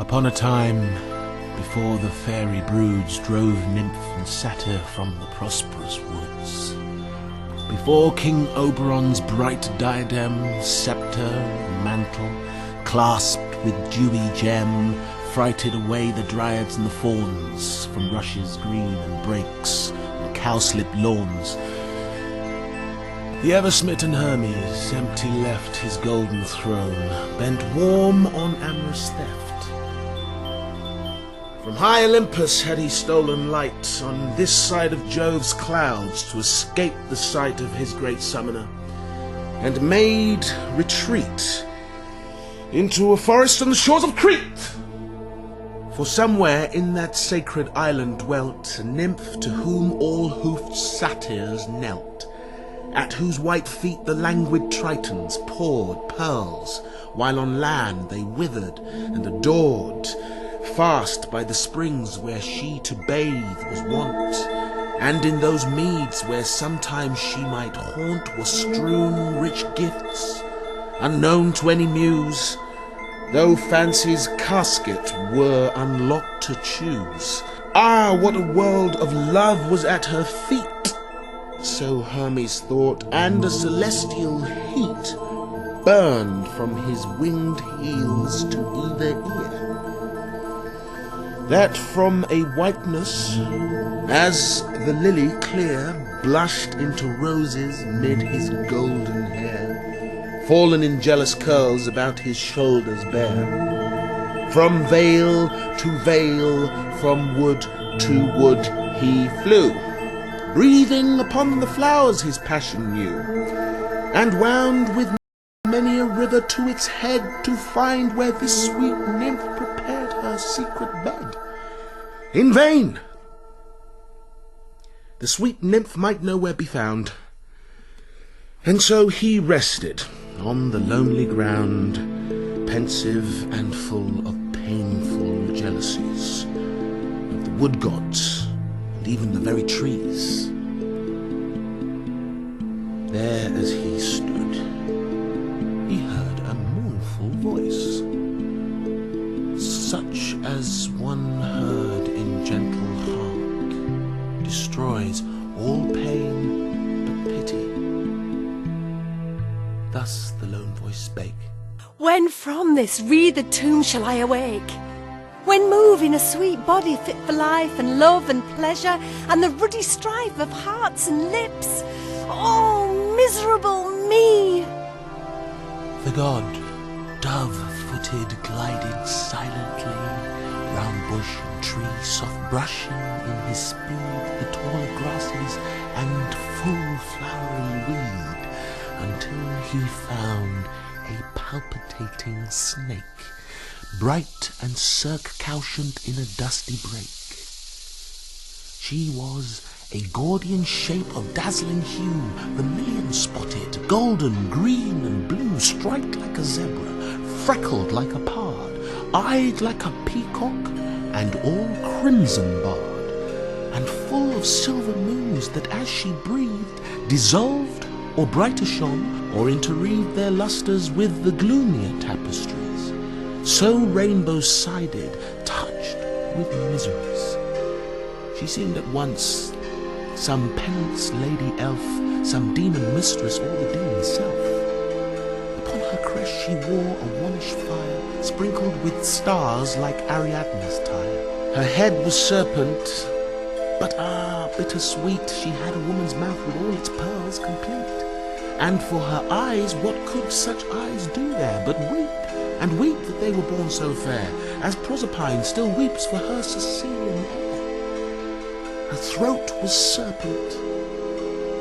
Upon a time, before the fairy broods drove nymph and satyr from the prosperous woods, before King Oberon's bright diadem, sceptre, mantle, clasped with dewy gem, frighted away the dryads and the fauns from rushes green and brakes and cowslip lawns, the ever-smitten Hermes empty left his golden throne, bent warm on amorous theft. From high Olympus had he stolen light on this side of Jove's clouds to escape the sight of his great summoner, and made retreat into a forest on the shores of Crete. For somewhere in that sacred island dwelt a nymph to whom all hoofed satyrs knelt, at whose white feet the languid Tritons poured pearls, while on land they withered and adored, fast by the springs where she to bathe was wont, and in those meads where sometimes she might haunt were strewn rich gifts, unknown to any muse, though fancy's casket were unlocked to choose. Ah, what a world of love was at her feet! So Hermes thought, and a celestial heat burned from his winged heels to either ear, that from a whiteness as the lily clear blushed into roses mid his golden hair, fallen in jealous curls about his shoulders bare. From veil to veil, from wood to wood he flew, breathing upon the flowers his passion knew, and wound with many a river to its head to find where this sweet nymph prepared her secret bed. In vain! The sweet nymph might nowhere be found, and so he rested on the lonely ground, pensive and full of painful jealousies of the wood gods and even the very trees. There as he stood, he heard a mournful voice, such as one heard in gentle heart, destroys all pain but pity. Thus the lone voice spake: When from this wreathed tomb shall I awake? When move in a sweet body fit for life and love and pleasure and the ruddy strife of hearts and lips? Oh, miserable me! The god, dove-footed, glided silently round bush and tree, soft brushing in his speed the taller grasses and full flowering weed, until he found a palpitating snake, bright and cirque-couchant in a dusty brake. She was a Gordian shape of dazzling hue, vermilion-spotted, golden, green, and blue, striped like a zebra, freckled like a pard, eyed like a peacock, and all crimson-barred, and full of silver moons that as she breathed dissolved or brighter shone, or interweaved their lustres with the gloomier tapestries, so rainbow-sided, touched with miseries. She seemed at once some penance lady elf, some demon mistress, or the demon's self. Upon her crest she wore a wannish fire, sprinkled with stars like Ariadne's tire. Her head was serpent, but bittersweet, she had a woman's mouth with all its pearls complete. And for her eyes, what could such eyes do there but weep, and weep that they were born so fair, as Proserpine still weeps for her Sicilian heir. Her throat was serpent,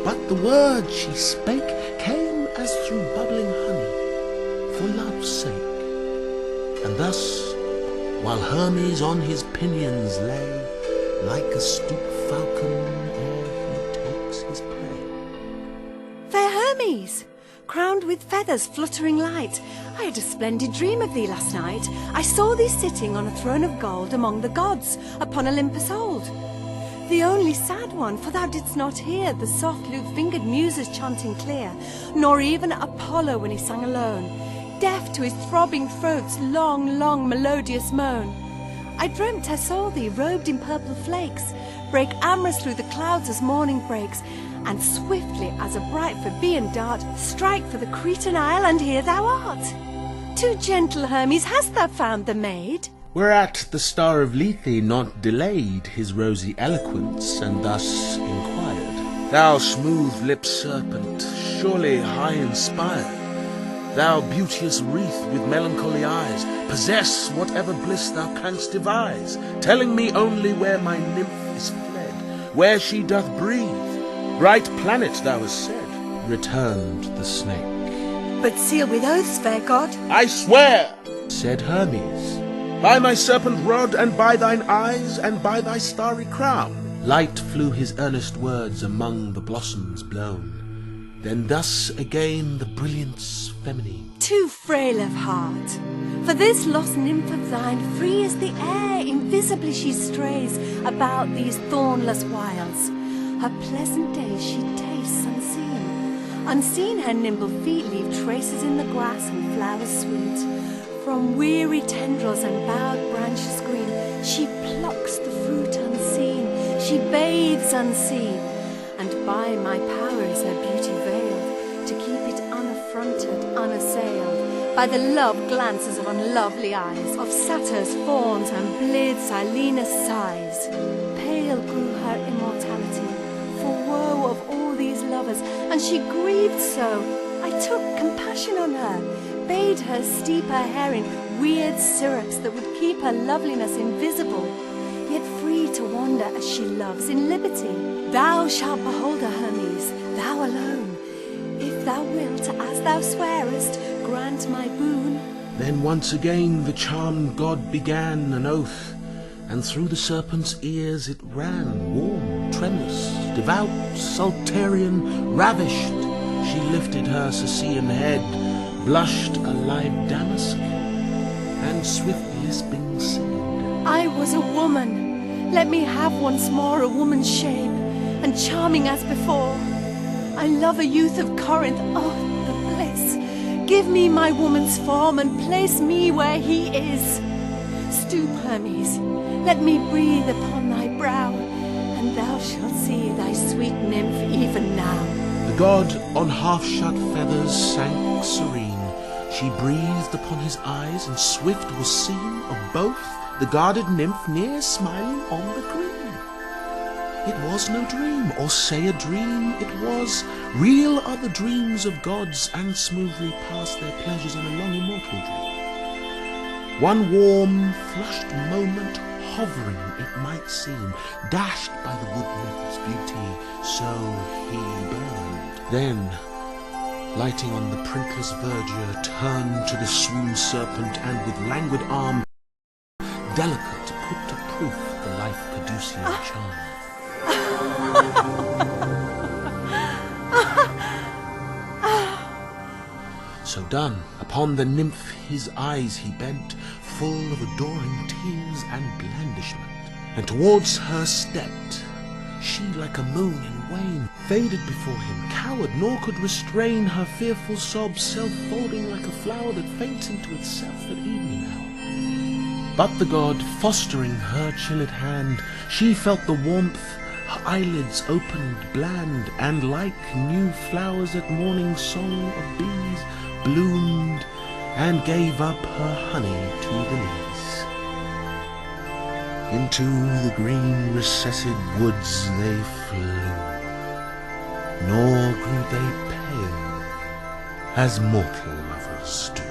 but the word she spake came as through bubbling honey, for love's sake. And thus, while Hermes on his pinions lay, like a stooped falcon ere he takes his prey. Fair Hermes, crowned with feathers fluttering light, I had a splendid dream of thee last night. I saw thee sitting on a throne of gold among the gods upon Olympus old. The only sad one, for thou didst not hear the soft lute-fingered muses chanting clear, nor even Apollo when he sang alone. deaf to his throbbing throat's long, long melodious moan. I dreamt I saw thee robed in purple flakes, break amorous through the clouds as morning breaks, and swiftly as a bright Phoebean dart, strike for the Cretan isle, and here thou art. Too gentle Hermes, hast thou found the maid? Whereat the star of Lethe not delayed his rosy eloquence, and thus inquired, Thou smooth-lipped serpent, surely high inspired, thou beauteous wreath with melancholy eyes, possess whatever bliss thou canst devise, telling me only where my nymph is fled, where she doth breathe. Bright planet, thou hast said, returned the snake. But seal with oaths, fair god. I swear, said Hermes, by my serpent rod, and by thine eyes, and by thy starry crown. Light flew his earnest words among the blossoms blown. Then thus again the brilliance feminine. Too frail of heart, for this lost nymph of thine, free as the air, invisibly she strays about these thornless wilds. Her pleasant days she tastes unseen. Unseen her nimble feet leave traces in the grass and flowers sweet. From weary tendrils and bowed branches green, she plucks the fruit unseen, she bathes unseen, and by my power is her beauty veiled, to keep it unaffronted, unassailed, by the love glances of unlovely eyes, of satyrs, fawns, and blithe Silenus sighs. Pale grew her immortality, for woe of all these lovers, and she grieved so, I took compassion on her, bade her steep her hair in weird syrups that would keep her loveliness invisible, yet free to wander as she loves in liberty. Thou shalt behold her, Hermes, thou alone, if thou wilt, as thou swearest, grant my boon. Then once again the charmed god began an oath, and through the serpent's ears it ran, warm, tremulous, devout, sultarian, ravished. She lifted her Circean head, blushed a live damask, and swift lisping said, I was a woman. Let me have once more a woman's shape, and charming as before. I love a youth of Corinth, oh, the bliss. Give me my woman's form, and place me where he is. Stoop, Hermes, let me breathe upon thy brow, and thou shalt see thy sweet nymph even now. The god on half-shut feathers sank serene. She breathed upon his eyes, and swift was seen of both the guarded nymph near smiling on the green. It was no dream, or say a dream it was. Real are the dreams of gods, and smoothly pass their pleasures in a long immortal dream. One warm, flushed moment, hovering it might seem, dashed by the wood nymph's beauty, so he burned. Then, lighting on the printless verdure, turned to the swooned serpent, and with languid arm, delicate, put to proof the life-caducean charm. So done, upon the nymph his eyes he bent, full of adoring tears and blandishment, and towards her stepped. She, like a moon in wane, faded before him, cowered, nor could restrain her fearful sobs, self-folding like a flower that faints into itself at evening hour. But the god, fostering her chilled hand, she felt the warmth, her eyelids opened bland, and like new flowers at morning song of bees, bloomed, and gave up her honey to the lees. Into the green recessed woods they flew, nor grew they pale as mortal lovers do.